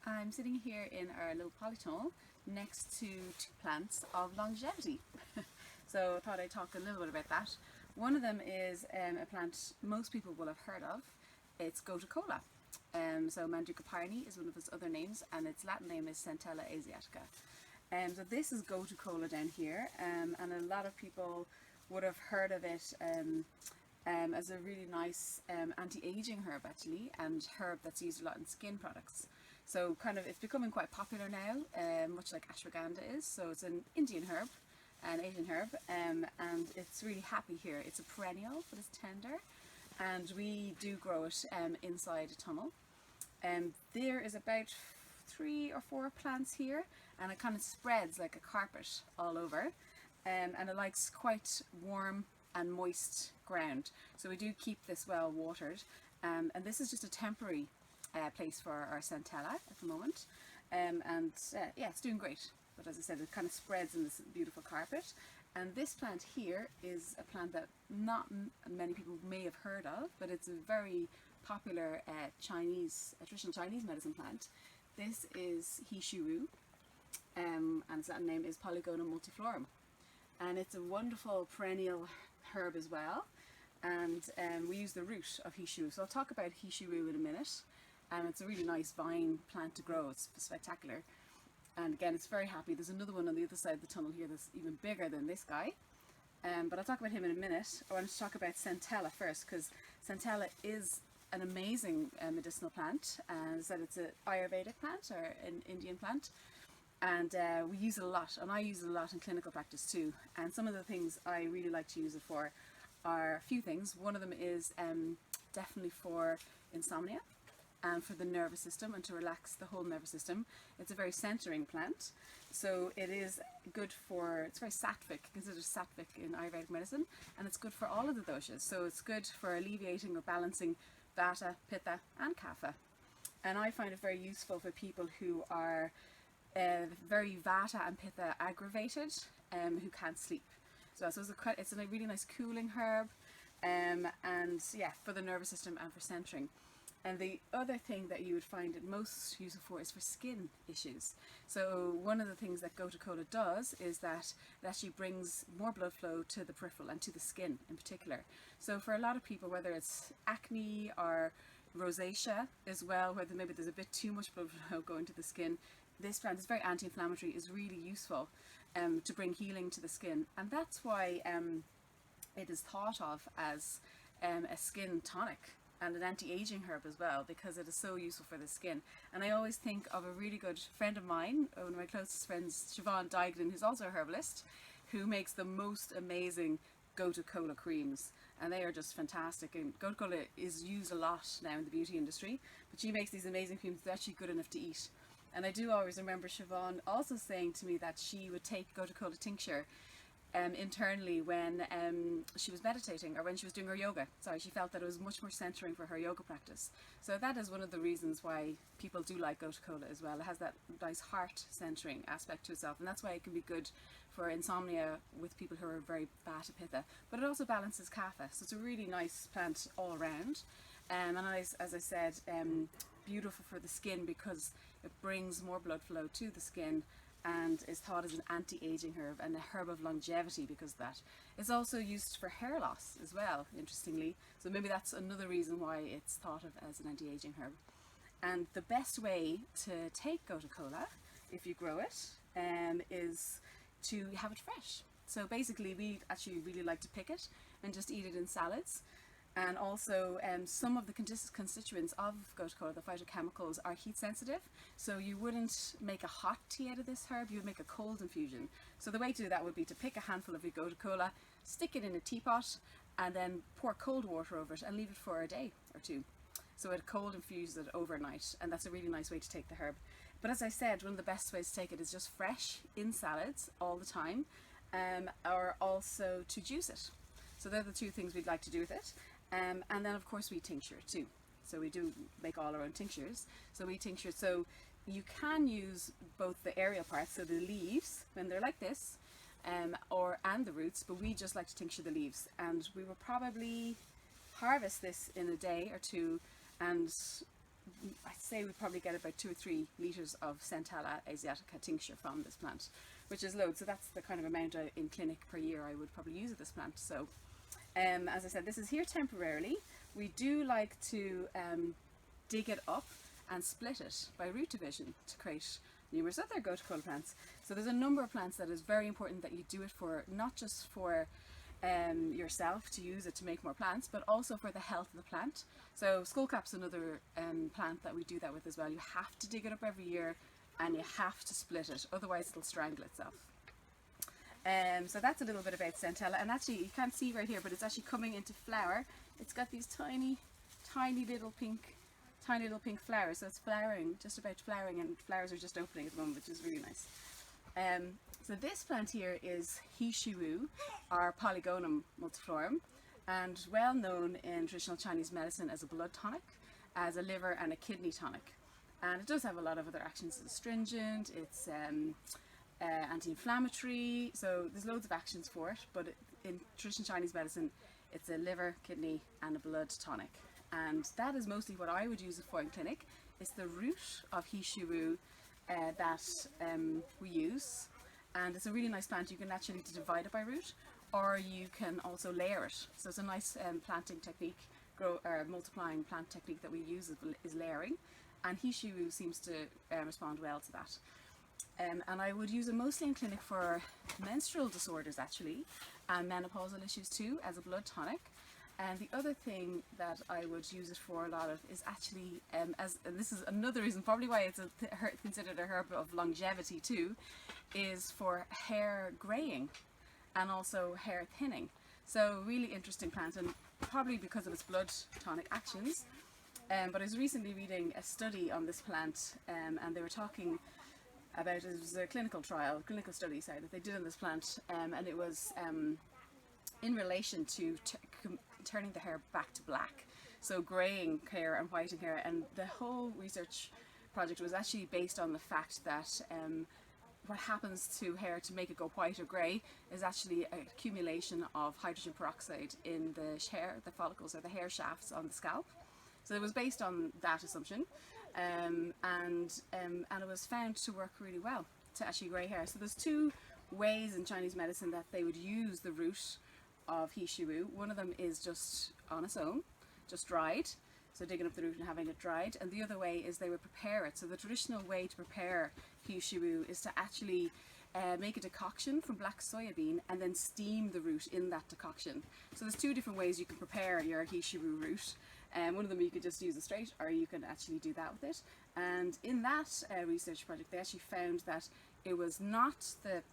I'm sitting here in our little polytunnel next to two plants of longevity. So I thought I'd talk a little bit about that. One of them is a plant most people will have heard of. It's Gotu Kola. So Manduca pyrene is one of its other names, and its Latin name is Centella asiatica. So this is Gotu Kola down here, and a lot of people would have heard of it as a really nice anti-aging herb actually, and herb that's used a lot in skin products. So kind of it's becoming quite popular now, much like ashwagandha is. So it's an Indian herb, an Asian herb, and it's really happy here. It's a perennial, but it's tender, and we do grow it inside a tunnel. There is about 3 or 4 plants here, and it kind of spreads like a carpet all over, and it likes quite warm and moist ground. So we do keep this well watered, and this is just a temporary place for our centella at the moment, yeah, it's doing great. But as I said, it kind of spreads in this beautiful carpet. And this plant here is a plant that not many people may have heard of, but it's a very popular traditional Chinese medicine plant. This is He Shou Wu, and its Latin name is Polygonum multiflorum. And it's a wonderful perennial herb as well. And we use the root of He Shou. So I'll talk about He Shou Wu in a minute. It's a really nice vine plant to grow. It's spectacular. And again, it's very happy. There's another one on the other side of the tunnel here that's even bigger than this guy. But I'll talk about him in a minute. I want to talk about centella first, because centella is an amazing medicinal plant. And as I said, it's an Ayurvedic plant, or an Indian plant. And we use it a lot, and I use it a lot in clinical practice too. And some of the things I really like to use it for are a few things. One of them is definitely for insomnia and for the nervous system, and to relax the whole nervous system. It's a very centering plant, so it is good for, it's very sattvic, considered sattvic in Ayurvedic medicine, and it's good for all of the doshas. So it's good for alleviating or balancing vata, pitta and kapha. And I find it very useful for people who are very vata and pitta aggravated, who can't sleep. So it's a really nice cooling herb, and yeah, for the nervous system and for centering. And the other thing that you would find it most useful for is for skin issues. So one of the things that Gotu Kola does is that it actually brings more blood flow to the peripheral and to the skin in particular. So for a lot of people, whether it's acne or rosacea as well, whether maybe there's a bit too much blood flow going to the skin, this plant is very anti-inflammatory, is really useful to bring healing to the skin. And that's why it is thought of as a skin tonic and an anti-aging herb as well, because it is so useful for the skin. And I always think of a really good friend of mine, one of my closest friends, Siobhan Dignan, who's also a herbalist, who makes the most amazing Gotu Kola creams, and they are just fantastic. And Gotu Kola is used a lot now in the beauty industry, but she makes these amazing creams that are actually good enough to eat. And I do always remember Siobhan also saying to me that she would take Gotu Kola tincture internally when she was meditating, or when she was doing her yoga. Sorry, she felt that it was much more centering for her yoga practice. So that is one of the reasons why people do like Gotu Kola as well. It has that nice heart centering aspect to itself, and that's why it can be good for insomnia with people who are very vata pitta. But it also balances kapha, so it's a really nice plant all around. And as I said, beautiful for the skin because it brings more blood flow to the skin, and is thought as an anti-aging herb and a herb of longevity because of that. It's also used for hair loss as well, interestingly. So maybe that's another reason why it's thought of as an anti-aging herb. And the best way to take Gotu Kola, if you grow it, is to have it fresh. So basically we actually really like to pick it and just eat it in salads. And also some of the constituents of Gotu Kola, the phytochemicals, are heat sensitive. So you wouldn't make a hot tea out of this herb, you would make a cold infusion. So the way to do that would be to pick a handful of your Gotu Kola, stick it in a teapot, and then pour cold water over it and leave it for a day or two. So it cold infuses it overnight, and that's a really nice way to take the herb. But as I said, one of the best ways to take it is just fresh in salads all the time, or also to juice it. So they're the two things we'd like to do with it. And then of course we tincture too. So we do make all our own tinctures. So we tincture, so you can use both the aerial parts, so the leaves when they're like this, and the roots, but we just like to tincture the leaves. And we will probably harvest this in a day or two, and I'd say we probably get about 2 or 3 litres of Centella asiatica tincture from this plant, which is loads. So that's the kind of amount in clinic per year I would probably use of this plant. So as I said, this is here temporarily. We do like to dig it up and split it by root division to create numerous other Gotu Kola plants. So there's a number of plants that is very important that you do it for, not just for yourself to use it to make more plants, but also for the health of the plant. So skullcap's another plant that we do that with as well. You have to dig it up every year and you have to split it, otherwise it'll strangle itself. So that's a little bit about Centella, and actually you can't see right here, but it's actually coming into flower. It's got these tiny little pink flowers, so it's flowering, just about flowering, and flowers are just opening at the moment, which is really nice. So this plant here is He Shou Wu, or Polygonum multiflorum, and well known in traditional Chinese medicine as a blood tonic, as a liver and a kidney tonic. And it does have a lot of other actions. It's astringent, it's anti-inflammatory, so there's loads of actions for it, but in traditional Chinese medicine it's a liver, kidney and a blood tonic. And that is mostly what I would use it for in clinic. It's the root of He Shou Wu that we use, and it's a really nice plant. You can actually divide it by root, or you can also layer it. So it's a nice planting technique, multiplying plant technique that we use is layering, and He Shou Wu seems to respond well to that. And I would use it mostly in clinic for menstrual disorders actually, and menopausal issues too, as a blood tonic. And the other thing that I would use it for a lot of is actually, and this is another reason probably why it's considered a herb of longevity too, is for hair greying and also hair thinning. So really interesting plant, and probably because of its blood tonic actions. But I was recently reading a study on this plant, and they were talking about, it was a clinical study that they did on this plant, and it was in relation to turning the hair back to black, so greying hair and whitening hair. And the whole research project was actually based on the fact that what happens to hair to make it go white or grey is actually an accumulation of hydrogen peroxide in the follicles or the hair shafts on the scalp. So it was based on that assumption, and it was found to work really well to actually grey hair. So there's 2 ways in Chinese medicine that they would use the root of He Shou Wu. One of them is just on its own, just dried, so digging up the root and having it dried, and the other way is they would prepare it. So the traditional way to prepare He Shou Wu is to actually make a decoction from black soya bean and then steam the root in that decoction. So there's 2 different ways you can prepare your He Shou Wu root. One of them you could just use it straight, or you can actually do that with it. And in that research project they actually found that it was not the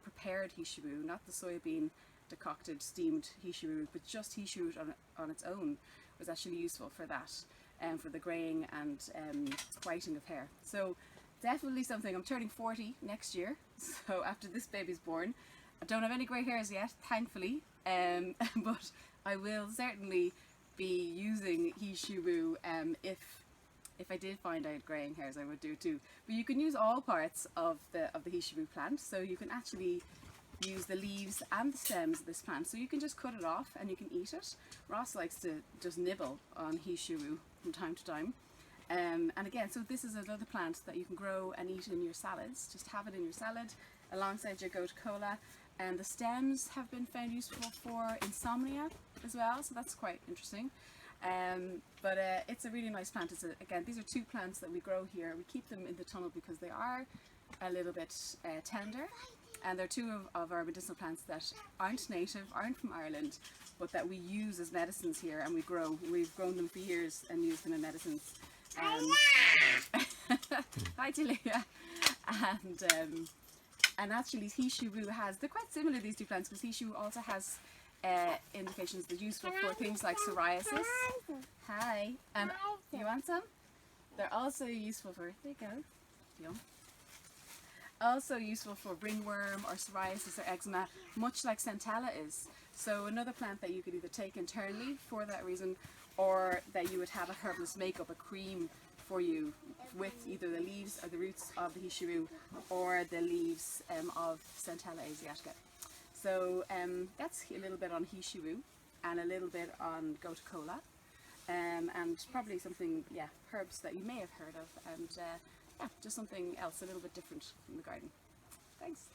prepared He Shou Wu, not the soya bean decocted steamed He Shou Wu, but just He Shou Wu on its own was actually useful for that, for the greying and whitening of hair. So definitely something. I'm turning 40 next year, so after this baby's born, I don't have any grey hairs yet, thankfully, but I will certainly be using He Shou Wu. If I did find I had greying hairs, I would do it too. But you can use all parts of the He Shou Wu plant, so you can actually use the leaves and the stems of this plant. So you can just cut it off and you can eat it. Ross likes to just nibble on He Shou Wu from time to time. And again, so this is another plant that you can grow and eat in your salads. Just have it in your salad alongside your Gotu Kola. And the stems have been found useful for insomnia as well, so that's quite interesting. But it's a really nice plant. Again, these are 2 plants that we grow here. We keep them in the tunnel because they are a little bit tender. And they're 2 of our medicinal plants that aren't native, aren't from Ireland, but that we use as medicines here, and we grow. We've grown them for years and used them in medicines. Hi, Julia. And actually He Shou Wu they're quite similar, these 2 plants, because He Shou Wu also has indications that are useful for things like psoriasis. Hi. And you want some? They're also useful for, there you go. Yum. Also useful for ringworm or psoriasis or eczema, much like Centella is. So another plant that you could either take internally for that reason, or that you would have a herbalist make up a cream for you with either the leaves or the roots of the He Shou Wu or the leaves of Centella asiatica. So that's a little bit on He Shou Wu and a little bit on Gotu Kola. and probably something, yeah, herbs that you may have heard of, and yeah, just something else a little bit different in the garden. Thanks.